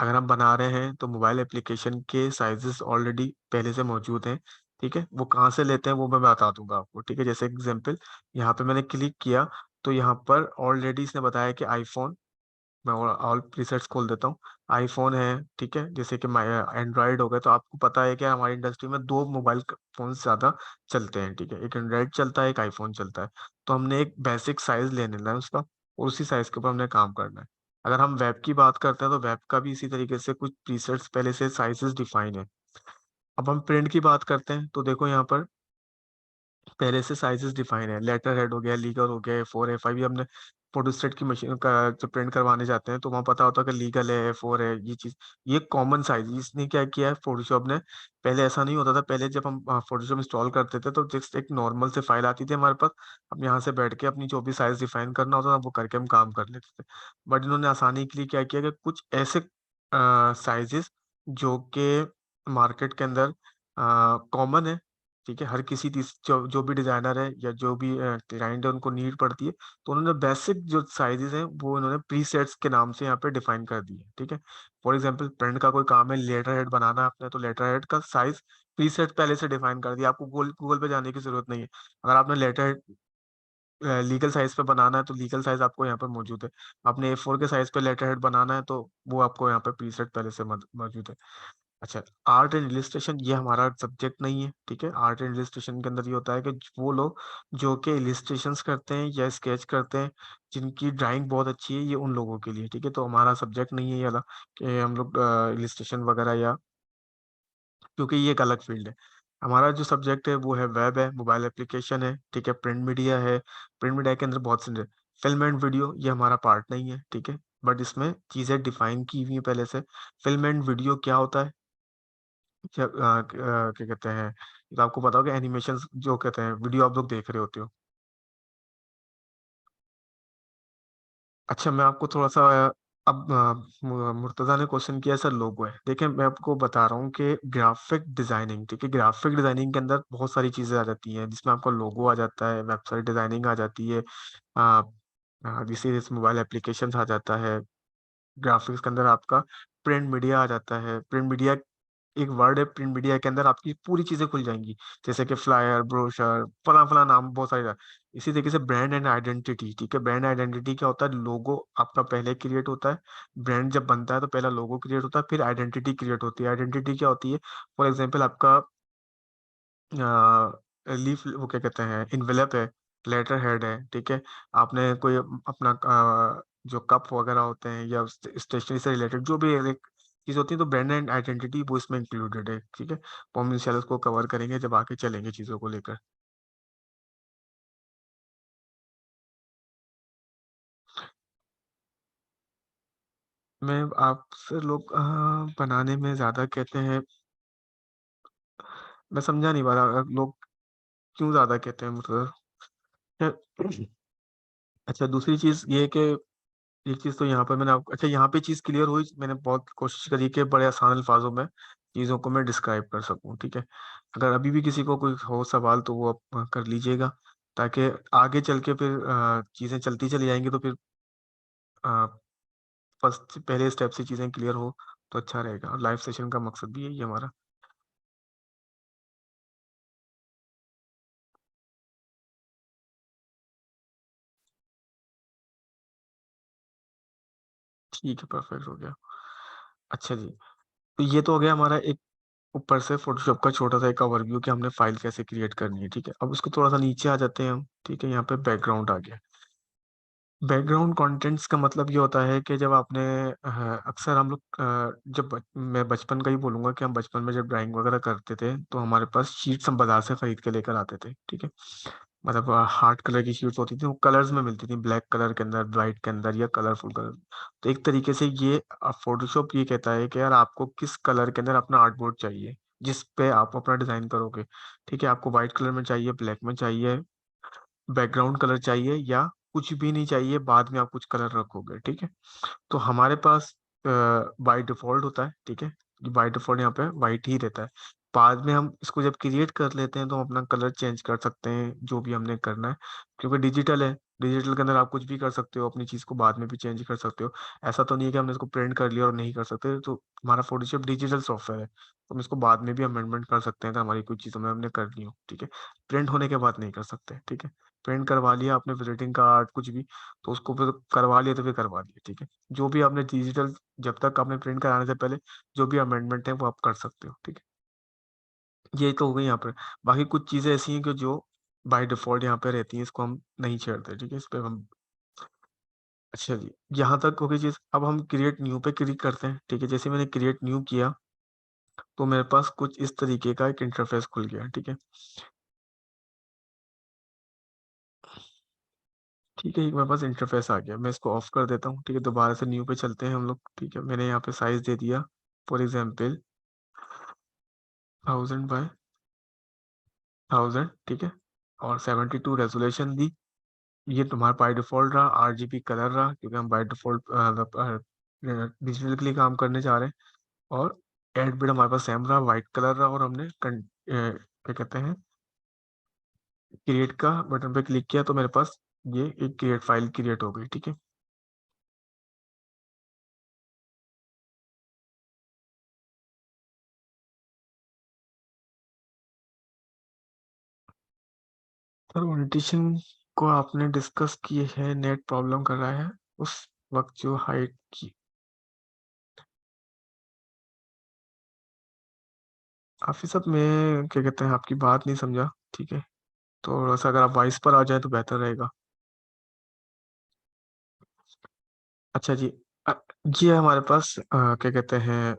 अगर हम बना रहे हैं, तो मोबाइल एप्लीकेशन के साइज़ेज़ ऑलरेडी पहले से मौजूद हैं, ठीक है? वो कहाँ से लेते हैं, वो मैं बता दूँगा आपको, ठीक है? जैसे एग्ज़ाम्पल, यहाँ पे मैंने क्लिक किया, तो यहाँ पर ऑलरेडी इसने बताया कि आईफ़ोन, मैं ऑल प्रीसेट्स खोल देता हूँ। आईफ़ोन है, ठीक है? जैसे कि एंड्रॉइड हो गया, तो आपको पता है कि हमारी इंडस्ट्री में 2 मोबाइल फ़ोन्स ज़्यादा चलते हैं, ठीक है? एक एंड्रॉइड चलता है, एक आईफ़ोन चलता है। तो हमने एक बेसिक साइज़ ले लेना है उसका, और उसी साइज़ के ऊपर हमने काम करना है। अगर हम वेब की बात करते हैं, तो वेब का भी इसी तरीके से कुछ प्रीसेट्स पहले से साइज़ेज़ डिफ़ाइन है। अब हम प्रिंट की बात करते हैं, तो देखो यहाँ पर पहले से साइज़ेज़ डिफ़ाइन है। लेटर हेड हो गया, लीगर हो गया, A4, A5, ये हमने फोटोस्टेट की मशीन का जो प्रिंट करवाने जाते हैं तो वहाँ पता होता है कि लीगल है, A4 है, ये चीज, ये कॉमन साइज। इसने क्या किया है फोटोशॉप ने, पहले ऐसा नहीं होता था। पहले जब हम फोटोशॉप इंस्टॉल करते थे तो जस्ट एक नॉर्मल से फाइल आती थी हमारे पास, हम यहाँ से बैठ के अपनी जो भी साइज डिफाइन करना होता था वो करके हम काम कर लेते थे। बट इन्होंने आसानी के लिए क्या किया कि कुछ ऐसे साइजेस जो कि मार्केट के अंदर कॉमन है, ठीक है, हर किसी जो भी डिजाइनर है या जो भी क्लाइंट है उनको नीड पड़ती है, तो उन्होंने बेसिक जो साइजेस हैं वो उन्होंने प्रीसेट्स के नाम से यहाँ पे डिफाइन कर दिए, ठीक है। फॉर एग्जांपल प्रिंट का कोई काम है, लेटर हेड बनाना है आपने, तो लेटर हेड का साइज प्रीसेट पहले से डिफाइन कर दिया, आपको गूगल गूगल पे जाने की जरूरत नहीं है। अगर आपने लेटर लीगल साइज पे बनाना है तो लीगल साइज आपको यहाँ पे मौजूद है। आपने A4 के साइज पे लेटर हेड बनाना है तो वो आपको यहाँ पे प्रीसेट पहले से मौजूद है। अच्छा, आर्ट एंड इलिस्ट्रेशन ये हमारा सब्जेक्ट नहीं है, ठीक है। आर्ट एंड इलिस्ट्रेशन के अंदर ये होता है कि वो लोग जो कि इलिस्ट्रेशंस करते हैं या स्केच करते हैं, जिनकी ड्राइंग बहुत अच्छी है, ये उन लोगों के लिए, ठीक है। तो हमारा सब्जेक्ट नहीं है ये वाला कि हम लोग इलिस्ट्रेशन वगैरह या, क्योंकि ये एक अलग फील्ड है। हमारा जो सब्जेक्ट है वो है वेब है, मोबाइल एप्लीकेशन है, ठीक है, प्रिंट मीडिया है। प्रिंट मीडिया के अंदर बहुत सारे, फिल्म एंड वीडियो ये हमारा पार्ट नहीं है, ठीक है। बट इसमें चीजें डिफाइन की हुई है पहले से। फिल्म एंड वीडियो क्या होता है, क्या कहते हैं, ये तो आपको पता होगा, एनिमेशन जो कहते हैं, वीडियो आप लोग देख रहे होते हो। अच्छा, मैं आपको थोड़ा सा अब मुर्तजा ने क्वेश्चन किया सर लोगो है, देखिए मैं आपको बता रहा हूँ कि ग्राफिक डिजाइनिंग, ठीक है, ग्राफिक डिजाइनिंग के अंदर बहुत सारी चीजें आ जाती हैं, जिसमें आपका लोगो आ जाता है, वेबसाइट डिजाइनिंग आ जाती है, जैसे मोबाइल एप्लीकेशन आ जाता है। ग्राफिक्स के अंदर आपका प्रिंट मीडिया आ जाता है। प्रिंट मीडिया एक वर्ड है, प्रिंट मीडिया के अंदर आपकी पूरी चीजें खुल जाएंगी, जैसे कि फ्लायर, ब्रोशर, फला फला नाम बहुत सारे। इसी तरीके से ब्रांड एंड आइडेंटिटी, ठीक है, ब्रांड आइडेंटिटी क्या होता है, लोगो आपका पहले क्रिएट होता है। ब्रांड जब बनता है तो पहला लोगो क्रिएट होता है, फिर आइडेंटिटी क्रिएट होती है। आइडेंटिटी क्या होती है, फॉर एग्जाम्पल आपका लीफ, वो क्या कहते हैं, इन्वेलप है, लेटर हेड है, ठीक है। आपने कोई अपना जो कप वगैरह होते हैं या स्टेशनरी से रिलेटेड जो भी एक चीज होती है, तो ब्रांड एंड आइडेंटिटी वो इसमें इंक्लूडेड है, ठीक है। तो हम इंशाल्लाह उसको कवर करेंगे जब आगे चलेंगे चीजों को लेकर। मैं आपसे लोग बनाने में ज्यादा कहते हैं, मैं समझा नहीं पा रहा लोग क्यों ज्यादा कहते हैं, मतलब अच्छा, दूसरी चीज ये है कि एक चीज तो यहाँ पर मैंने आपको, अच्छा यहाँ पे चीज क्लियर हुई, मैंने बहुत कोशिश करी कि बड़े आसान अल्फाजों में चीजों को मैं डिस्क्राइब कर सकूं, ठीक है। अगर अभी भी किसी को कोई हो सवाल तो वो आप कर लीजिएगा, ताकि आगे चल के फिर चीजें चलती चली जाएंगी, तो फिर फर्स्ट पहले स्टेप से चीजें क्लियर हो तो अच्छा रहेगा। और लाइव सेशन का मकसद भी यही है हमारा। ठीक है, परफेक्ट हो गया। अच्छा जी, तो ये तो हो गया हमारा एक ऊपर से फोटोशॉप का छोटा सा एक ओवरव्यू कि हमने फाइल कैसे क्रिएट करनी है, ठीक है। अब उसको थोड़ा सा नीचे आ जाते हैं हम, ठीक है। यहाँ पे बैकग्राउंड आ गया। बैकग्राउंड कंटेंट्स का मतलब ये होता है कि जब आपने अक्सर हम लोग मैं बचपन का ही बोलूंगा कि हम बचपन में जब ड्राइंग वगैरह करते थे तो हमारे पास शीट्स हम बाजार से खरीद के लेकर आते थे, ठीक है। मतलब हार्ड कलर की शीट्स होती थी, वो कलर्स में मिलती थी, ब्लैक कलर के अंदर, वाइट के अंदर या कलरफुल कलर। तो एक तरीके से ये फोटोशॉप ये कहता है कि यार आपको किस कलर के अंदर अपना आर्टबोर्ड चाहिए जिस पे आप अपना डिजाइन करोगे, ठीक है। आपको व्हाइट कलर में चाहिए, ब्लैक में चाहिए, बैकग्राउंड कलर चाहिए, या कुछ भी नहीं चाहिए, बाद में आप कुछ कलर रखोगे, ठीक है। तो हमारे पास बाय डिफॉल्ट होता है, ठीक है, बाय डिफॉल्ट यहाँ पे वाइट ही रहता है। बाद में हम इसको जब क्रिएट कर लेते हैं तो हम अपना कलर चेंज कर सकते हैं, जो भी हमने करना है, क्योंकि डिजिटल है। डिजिटल के अंदर आप कुछ भी कर सकते हो, अपनी चीज को बाद में भी चेंज कर सकते हो। ऐसा तो नहीं है कि हमने इसको प्रिंट कर लिया और नहीं कर सकते। तो हमारा फोटोशॉप डिजिटल सॉफ्टवेयर है, तो हम इसको बाद में भी अमेंडमेंट कर सकते हैं अगर हमारी कुछ चीज़ों में हमने करनी हो, ठीक है। प्रिंट होने के बाद नहीं कर सकते, ठीक है। प्रिंट करवा लिया आपने विजिटिंग कार्ड कुछ भी, तो उसको फिर करवा लिया तो फिर करवा लिया, ठीक है। जो भी आपने डिजिटल, जब तक आपने प्रिंट कराने से पहले जो भी अमेंडमेंट है वो आप कर सकते हो, ठीक है। ये तो हो गई यहाँ पर। बाकी कुछ चीजें ऐसी हैं कि जो बाय डिफॉल्ट यहाँ पे रहती हैं, इसको हम नहीं छेड़ते, ठीक है, इस पे हम। अच्छा जी, यहाँ तक हो गई चीज। अब हम क्रिएट न्यू पे क्लिक करते हैं, ठीक है। जैसे मैंने क्रिएट न्यू किया तो मेरे पास कुछ इस तरीके का एक इंटरफेस खुल गया, ठीक है। ठीक है, एक मेरे पास इंटरफेस आ गया, मैं इसको ऑफ कर देता हूँ। ठीक है, दोबारा से न्यू पे चलते हैं हम लोग। ठीक है, मैंने यहाँ पे साइज दे दिया फॉर एग्जाम्पल 1000 बाय 1000। ठीक है, और 72 रेजोल्यूशन दी। ये तुम्हारा बाय डिफॉल्ट रहा, RGB कलर रहा, क्योंकि हम बाय डिफॉल्ट डिजिटल के लिए काम करने जा रहे हैं। और एड बिट हमारे पास सेम रहा, वाइट कलर रहा, और हमने क्या कहते हैं, क्रिएट का बटन पे क्लिक किया तो मेरे पास ये एक क्रिएट फाइल क्रिएट हो गई। ठीक है, सर ओरिएंटेशन को आपने डिस्कस किए है, नेट प्रॉब्लम कर रहा है उस वक्त जो हाइट की। हाफिज साहब, मैं क्या कहते हैं, आपकी बात नहीं समझा। ठीक है, थोड़ा सा अगर आप वॉइस पर आ जाए तो बेहतर रहेगा। अच्छा जी, अ, ये हमारे पास क्या कहते हैं,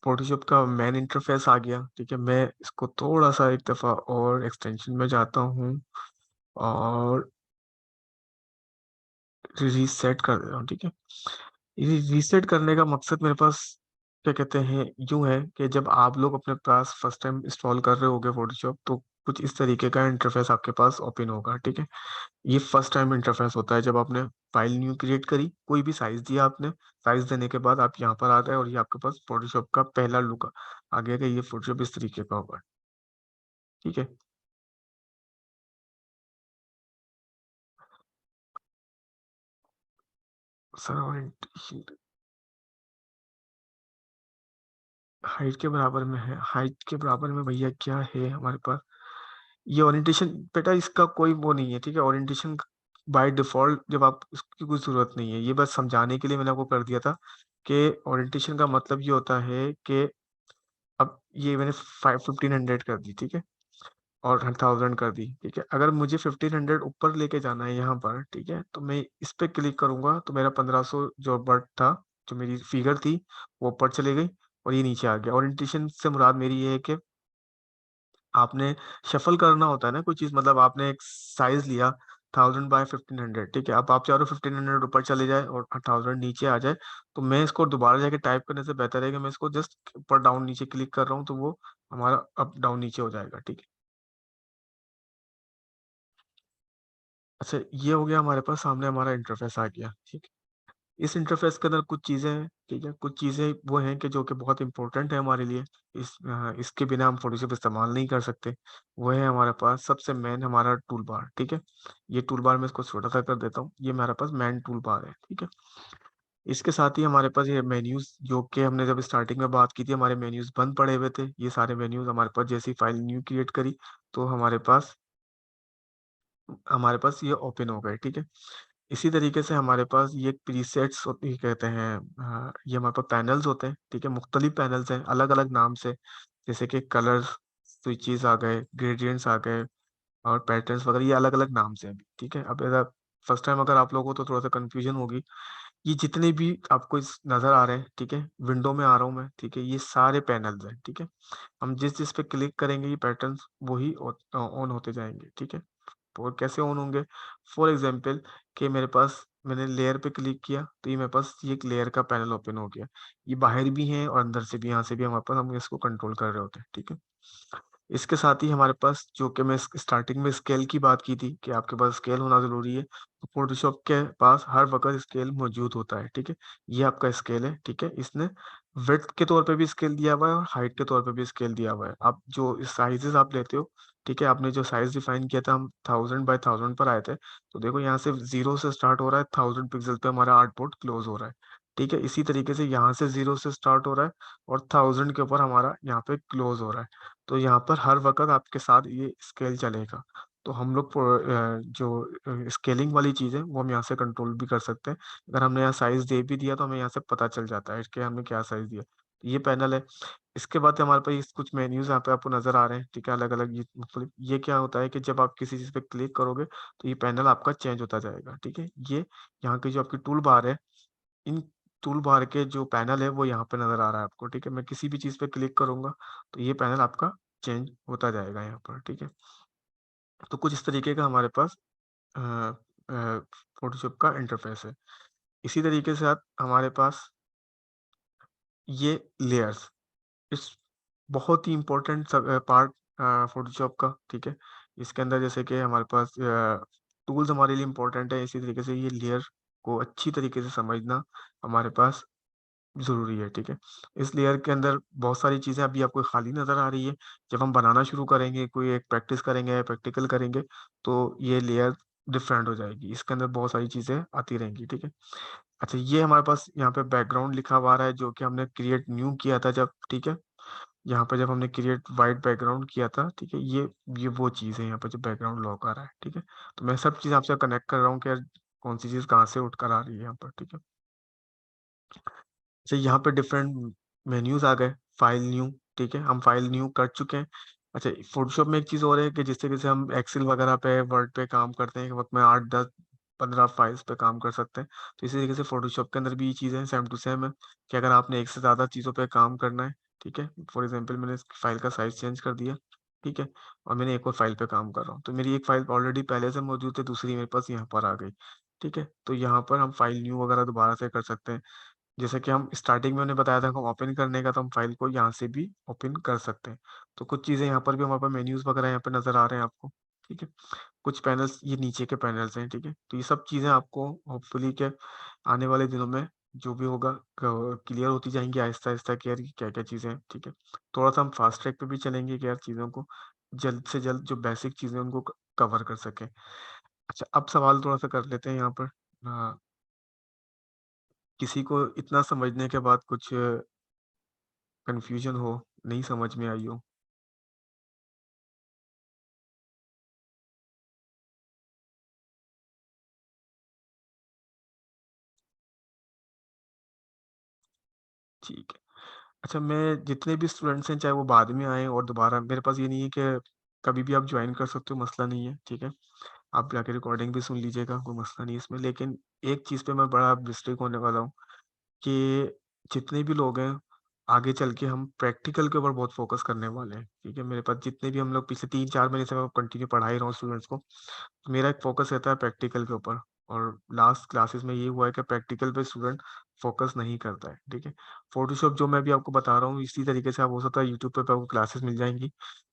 फोटोशॉप का मेन इंटरफेस आ गया। ठीक है, मैं इसको थोड़ा सा एक दफ़ा और एक्सटेंशन में जाता हूँ और रीसेट कर देता हूँ। ठीक है, ये रीसेट करने का मकसद मेरे पास क्या कहते हैं यूं है कि जब आप लोग अपने पास फर्स्ट टाइम इंस्टॉल कर रहे होगे फोटोशॉप, तो कुछ इस तरीके का इंटरफेस आपके पास ओपन होगा। ठीक है, ये फर्स्ट टाइम इंटरफेस होता है जब आपने फाइल न्यू क्रिएट करी, कोई भी साइज दिया आपने। साइज देने के बाद आप यहाँ पर आ गए और ये आपके पास फोटोशॉप का पहला लुक आ गया कि ये फोटोशॉप इस तरीके का होगा। ठीक है सर, और हाइट के बराबर में है, हाइट के बराबर में भैया क्या है हमारे पास, ये ओरिएंटेशन बेटा इसका कोई वो नहीं है। ठीक है, ओरिएंटेशन बाय डिफॉल्ट जब आप उसकी कोई जरूरत नहीं है, ये बस समझाने के लिए मैंने आपको कर दिया था कि ओरिएंटेशन का मतलब ये होता है कि अब ये मैंने 1500 कर दी। ठीक है, और 1000 कर दी। ठीक है, अगर मुझे 1500 ऊपर लेके जाना है यहाँ पर, ठीक है, तो मैं इस पे क्लिक करूंगा तो मेरा 1500 जो बर्ट था, जो मेरी फिगर थी, वो ऊपर चली गई और ये नीचे आ गया। ओरिएंटेशन से मुराद मेरी ये है कि आपने शफल करना होता है ना कोई चीज, मतलब आपने एक साइज लिया 1000 बाय 1500। ठीक है, अब आप चाह रहे हो 1500 ऊपर चले जाए और 1000 नीचे आ जाए, तो मैं इसको दोबारा जाके टाइप करने से बेहतर है कि मैं इसको जस्ट ऊपर डाउन नीचे क्लिक कर रहा हूँ, तो वो हमारा अप डाउन नीचे हो जाएगा। ठीक है, अच्छा ये हो गया हमारे पास, सामने हमारा इंटरफेस आ गया। ठीक है, इस इंटरफेस के अंदर कुछ चीजें हैं। ठीक है, कुछ चीजें वो हैं कि जो कि बहुत इंपॉर्टेंट है हमारे लिए। इसके बिना हम फोटोशॉप इस्तेमाल नहीं कर सकते। वो है हमारे पास सबसे मेन हमारा टूल बार। ठीक है, ये टूल बार मैं इसको छोटा सा कर देता हूँ, ये हमारे पास मेन टूल बार है। ठीक है, इसके साथ ही हमारे पास ये मेन्यूज, जो कि हमने जब स्टार्टिंग में बात की थी, हमारे मेन्यूज बंद पड़े हुए थे। ये सारे मेन्यूज हमारे पास जैसी फाइल न्यू क्रिएट करी तो हमारे पास ये ओपन हो गए। ठीक है, इसी तरीके से हमारे पास ये प्रीसेट्स होती कहते हैं, ये हमारे पास पैनल्स होते हैं। ठीक है, मुख्तलिफ पैनल्स हैं अलग अलग नाम से, जैसे कि कलर स्विचेस आ गए, ग्रेडियंट्स आ गए, और पैटर्न्स वगैरह, ये अलग अलग नाम से हैं। ठीक है, अब अगर फर्स्ट टाइम अगर आप लोगों को तो थोड़ा सा कंफ्यूजन होगी। ये जितने भी आपको इस नजर आ रहे हैं, ठीक है, विंडो में आ रहा हूँ मैं, ठीक है, ये सारे पैनल्स हैं। ठीक है, हम जिस जिस पे क्लिक करेंगे ये पैटर्न्स वही ऑन होते जाएंगे। ठीक है, और कैसे ऑन होंगे, फॉर एग्जांपल कि मेरे पास, मैंने लेयर पे क्लिक किया तो ये मेरे पास ये एक लेयर का पैनल ओपन हो गया। ये बाहर भी है और अंदर से भी, यहाँ से भी हमारे पास, हम इसको कंट्रोल कर रहे होते हैं। ठीक है, इसके साथ ही हमारे पास, जो कि मैं स्टार्टिंग में स्केल की बात की थी कि आपके पास स्केल होना जरूरी है, तो फोटोशॉप के पास हर वक्त स्केल मौजूद होता है। ठीक है, ये आपका स्केल है। ठीक है, इसने विड्थ के तौर पे भी स्केल दिया हुआ है और हाइट के तौर पे भी स्केल दिया हुआ है। आप जो साइजेस आप लेते हो, ठीक है, आपने जो साइज डिफाइन किया था, हम 1000 बाय 1000 पर आए थे, तो देखो यहाँ से जीरो से स्टार्ट हो रहा है, 1000 पिक्सल पे हमारा आर्टबोर्ड क्लोज हो रहा है। ठीक है, इसी तरीके से यहाँ से जीरो से स्टार्ट हो रहा है और 1000 के ऊपर हमारा यहाँ पे क्लोज हो रहा है। तो यहाँ पर हर वक्त आपके साथ ये स्केल चलेगा। तो हम लोग जो स्केलिंग वाली चीज़ है वो हम यहाँ से कंट्रोल भी कर सकते हैं। अगर हमने यहाँ साइज दे भी दिया तो हमें यहाँ से पता चल जाता है कि हमने क्या साइज दिया। तो ये पैनल है। इसके बाद हमारे पास कुछ मेन्यूज यहाँ पे आपको नजर आ रहे हैं। ठीक है, अलग अलग, ये मुख्तलिफ, ये क्या होता है कि जब आप किसी चीज़ पे क्लिक करोगे तो ये पैनल आपका चेंज होता जाएगा। ठीक है, ये यहाँ की जो आपकी टूल बार है, इन टूल बार के जो पैनल है वो यहाँ पे नजर आ रहा है आपको। ठीक है, मैं किसी भी चीज पे क्लिक करूंगा तो ये पैनल आपका चेंज होता जाएगा यहाँ पर। ठीक है, तो कुछ इस तरीके का हमारे पास फ़ोटोशॉप का इंटरफ़ेस है। इसी तरीके से आप हमारे पास ये लेयर्स इस बहुत ही इम्पोर्टेंट पार्ट फ़ोटोशॉप का, ठीक है? इसके अंदर जैसे कि हमारे पास टूल्स हमारे लिए इम्पोर्टेंट है, इसी तरीके से ये लेयर को अच्छी तरीके से समझना हमारे पास ज़रूरी है, ठीक है? इस लेयर के अंदर बहुत सारी चीज़ें अभी आपको खाली नज़र आ रही है। जब हम बनाना शुरू करेंगे, कोई एक प्रैक्टिस करेंगे, प्रैक्टिकल करेंगे, तो ये लेयर डिफरेंट हो जाएगी। इसके अंदर बहुत सारी चीज़ें आती रहेंगी, ठीक है? अच्छा, ये हमारे पास यहाँ पे बैकग्राउंड लिखा हुआ आ रहा है जो कि हमने क्रिएट न्यू किया था जब, ठीक है? यहाँ पे जब हमने क्रिएट व्हाइट बैकग्राउंड किया था, ठीक है? ये वो चीज़ है यहाँ पे जो बैकग्राउंड लॉक आ रहा है, ठीक है? तो मैं सब चीज़ आपसे कनेक्ट कर रहा हूँ कि यार कौन-सी चीज़ कहाँ से उठ कर आ रही है यहाँ पर, ठीक है? अच्छा, यहाँ पे डिफरेंट मेन्यूज़ आ गए, फाइल न्यू, ठीक है? हम फाइल न्यू कर चुके हैं। अच्छा, फ़ोटोशॉप में एक चीज़ और है कि जिस तरीके से हम एक्सेल वगैरह पे, वर्ड पे काम करते हैं, एक वक़्त में 8, 10, 15 फाइल्स पे काम कर सकते हैं। तो इसी तरीके से फ़ोटोशॉप के अंदर भी ये चीज़ें सेम टू सेम है कि अगर आपने एक से ज़्यादा चीज़ों पे काम करना है, ठीक है? फॉर एग्ज़ाम्पल मैंने इस फाइल का साइज़ चेंज कर दिया, ठीक है? और मैंने एक और फाइल पे काम कर रहा हूँ। तो मेरी एक फाइल ऑलरेडी पहले से मौजूद है, दूसरी मेरे पास यहाँ पर आ गई, ठीक है? तो यहाँ पर हम फाइल न्यू वगैरह दोबारा से कर सकते हैं। जैसे कि हम स्टार्टिंग में हमने बताया था कि ओपन करने का, तो हम फाइल को यहाँ से भी ओपन कर सकते हैं। तो कुछ चीज़ें यहाँ पर भी हमारे पास मेन्यूज़ वगैरह यहाँ पे नज़र आ रहे हैं आपको, ठीक है? कुछ पैनल्स ये नीचे के पैनल्स हैं, ठीक है? तो ये सब चीज़ें आपको होपफुली कि आने वाले दिनों में जो भी होगा क्लियर होती जाएँगी आहिस्ता-आहिस्ता कि यार ये क्या-क्या चीज़ें हैं, ठीक है? थोड़ा-सा हम फास्ट ट्रैक पे भी चलेंगे कि यार चीज़ों को जल्द से जल्द जो बेसिक चीज़ें हैं उनको कवर कर सकें। अच्छा, अब सवाल थोड़ा-सा कर लेते हैं यहाँ पर। किसी को इतना समझने के बाद कुछ कन्फ्यूज़न हो, नहीं समझ में आई हो। ठीक है। अच्छा, मैं जितने भी स्टूडेंट्स हैं चाहे वो बाद में आएँ और दोबारा, मेरे पास ये नहीं है कि कभी भी आप जॉइन कर सकते हो, मसला नहीं है, ठीक है? आप जाके रिकॉर्डिंग भी सुन लीजिएगा, कोई मसला नहीं है इसमें। लेकिन एक चीज़ पे मैं बड़ा स्ट्रिक्ट होने वाला हूँ कि जितने भी लोग हैं, आगे चल के हम प्रैक्टिकल के ऊपर बहुत फ़ोकस करने वाले हैं, ठीक है? मेरे पास जितने भी हम लोग पिछले 3-4 महीने से मैं कंटिन्यू पढ़ा ही रहा हूँ स्टूडेंट्स को। मेरा एक फ़ोकस रहता है प्रैक्टिकल के ऊपर, और लास्ट क्लासेस में ये हुआ है कि प्रैक्टिकल पे स्टूडेंट फ़ोकस नहीं करता है, ठीक है? फ़ोटोशॉप जो मैं अभी आपको बता रहा हूँ, इसी तरीके से आप हो सकता है यूट्यूब पे आपको क्लासेस मिल जाएँगी।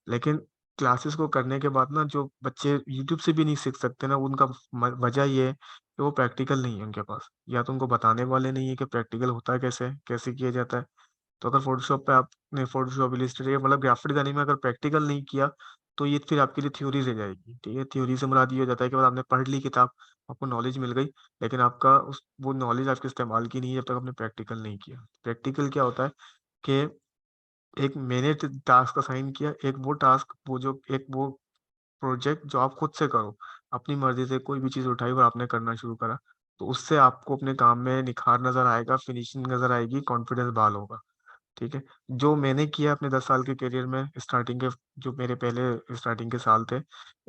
लेकिन क्लासेस को करने के बाद ना जो बच्चे यूट्यूब से भी नहीं सीख सकते ना, उनका म वजह ये है कि वो प्रैक्टिकल नहीं है उनके पास। या तो उनको बताने वाले नहीं है कि प्रैक्टिकल होता कैसे है, कैसे किया जाता है। तो अगर फ़ोटोशॉप पे आपने फ़ोटोशॉप, इलस्ट्रेटर या मतलब ग्राफ़िक डिज़ाइनिंग में अगर प्रैक्टिकल नहीं किया, तो ये फिर आपके लिए थ्योरी रह जाएगी, ठीक है? थ्योरी से मुराद ये हो जाता है कि बस आपने पढ़ ली किताब, आपको नॉलेज मिल गई, लेकिन आपका उस वो नॉलेज आपके इस्तेमाल की नहीं है जब तक आपने प्रैक्टिकल नहीं किया। प्रैक्टिकल क्या होता है कि एक मैंने टास्क असाइन किया, एक वो टास्क, एक वो प्रोजेक्ट जो आप खुद से करो, अपनी मर्ज़ी से कोई भी चीज़ उठाई और आपने करना शुरू करा, तो उससे आपको अपने काम में निखार नज़र आएगा, फिनिशिंग नज़र आएगी, कॉन्फिडेंस बहाल होगा। ठीक है? जो मैंने किया अपने 10 साल के करियर में, स्टार्टिंग के जो मेरे पहले स्टार्टिंग के साल थे,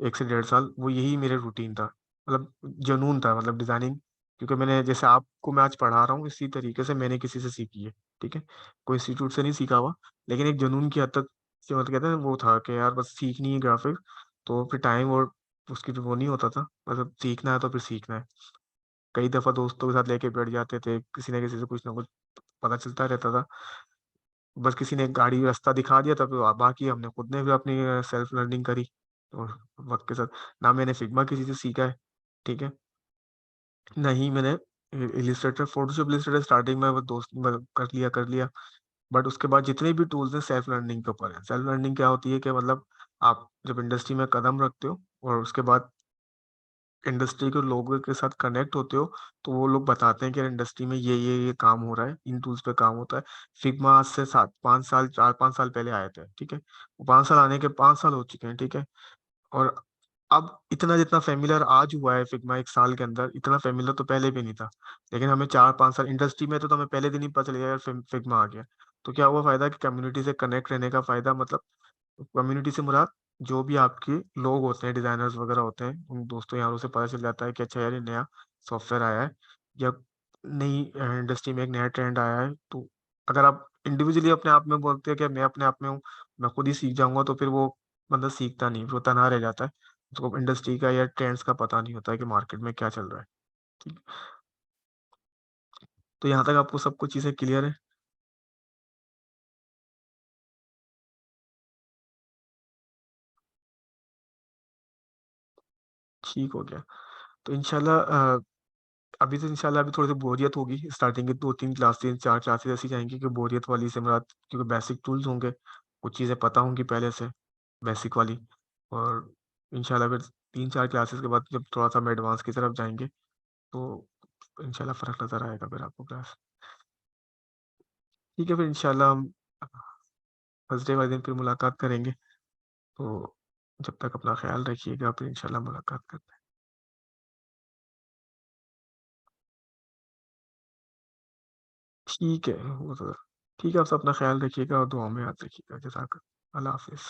1 से डेढ़ साल, वो यही मेरे रूटीन था। मतलब जुनून था, मतलब डिज़ाइनिंग, क्योंकि मैंने जैसे आपको मैं आज पढ़ा रहा हूँ, इसी तरीके से मैंने किसी से सीखी है, ठीक है? कोई इंस्टीट्यूट से नहीं सीखा हुआ, लेकिन एक जुनून की हद तक जो मतलब कहते हैं वो था कि यार बस सीखनी है ग्राफ़िक, तो फिर टाइम और उसकी तो वो नहीं होता था, मतलब सीखना है तो फिर सीखना है। कई दफ़ा दोस्तों के साथ लेके बैठ जाते थे, किसी न किसी से कुछ ना कुछ पता चलता रहता था। बस किसी ने गाड़ी रास्ता दिखा दिया था, फिर बाकी हमने खुद ने भी अपनी सेल्फ लर्निंग करी और वक़्त के साथ, ना मैंने फिग्मा किसी से सीखा है, ठीक है? ना ही मैंने इलस्ट्रेटर, फ़ोटोशॉप इलस्ट्रेटर स्टार्टिंग में वो दोस्त मतलब कर लिया, बट उसके बाद जितने भी टूल्स हैं सेल्फ लर्निंग के ऊपर हैं। सेल्फ लर्निंग क्या होती है कि मतलब आप जब इंडस्ट्री में कदम रखते हो और उसके बाद इंडस्ट्री के लोगों के साथ कनेक्ट होते हो, तो वो लोग बताते हैं कि यार इंडस्ट्री में ये काम हो रहा है, इन टूल्स पे काम होता है। फिग्मा आज से 7 5 साल 4-5 साल पहले आए थे, ठीक है? वो 5 साल आने के 5 साल हो चुके हैं, ठीक है? और अब इतना जितना फ़ैमिलियर आज हुआ है फिग्मा 1 साल के अंदर, इतना फ़ैमिलियर तो पहले भी नहीं था। लेकिन हमें 4-5 साल इंडस्ट्री में थे, तो हमें पहले दिन ही पता चल गया यार फिग्मा आ गया। तो क्या हुआ फ़ायदा कि कम्युनिटी से कनेक्ट रहने का फ़ायदा, मतलब कम्युनिटी से मुराद जो भी आपके लोग होते हैं, डिज़ाइनर्स वग़ैरह होते हैं, उन दोस्तों यारों से पता चल जाता है कि अच्छा यार ये नया सॉफ्टवेयर आया है या नई इंडस्ट्री में एक नया ट्रेंड आया है। तो अगर आप इंडिविजुअली अपने आप में बोलते हैं कि मैं अपने आप में हूँ, मैं खुद ही सीख जाऊँगा, तो फिर वो बंदा सीखता नहीं, वो तनहा रह जाता है। उसको इंडस्ट्री का या ट्रेंड्स का पता नहीं होता है कि मार्केट में क्या चल रहा है, ठीक है? तो यहाँ तक आपको सब कुछ चीज़ें क्लियर है? ठीक हो गया। तो इंशाल्लाह अभी तो इंशाल्लाह अभी थोड़ी-सी बोरियत होगी, स्टार्टिंग की 2-3 क्लासेस, 4 क्लासेस ऐसी जाएँगी कि बोरियत वाली से मुराद क्योंकि बेसिक टूल्स होंगे, कुछ चीज़ें पता होंगी पहले से, बेसिक वाली और इंशाल्लाह फिर 3-4 क्लासेस के बाद जब थोड़ा-सा हम एडवांस की तरफ जाएँगे, तो इंशाल्लाह फ़र्क नज़र आएगा फिर आपको क्लास। ठीक है, फिर इंशाल्लाह हम थर्सडे वाले दिन फिर मुलाकात करेंगे, तो जब तक अपना ख़्याल रखिएगा, फिर इंशाल्लाह मुलाकात करते हैं। ठीक है, वो तो ठीक है, आप सब अपना ख़्याल रखिएगा और दुआ में याद रखिएगा। जज़ाक अल्लाह हाफ़िज़।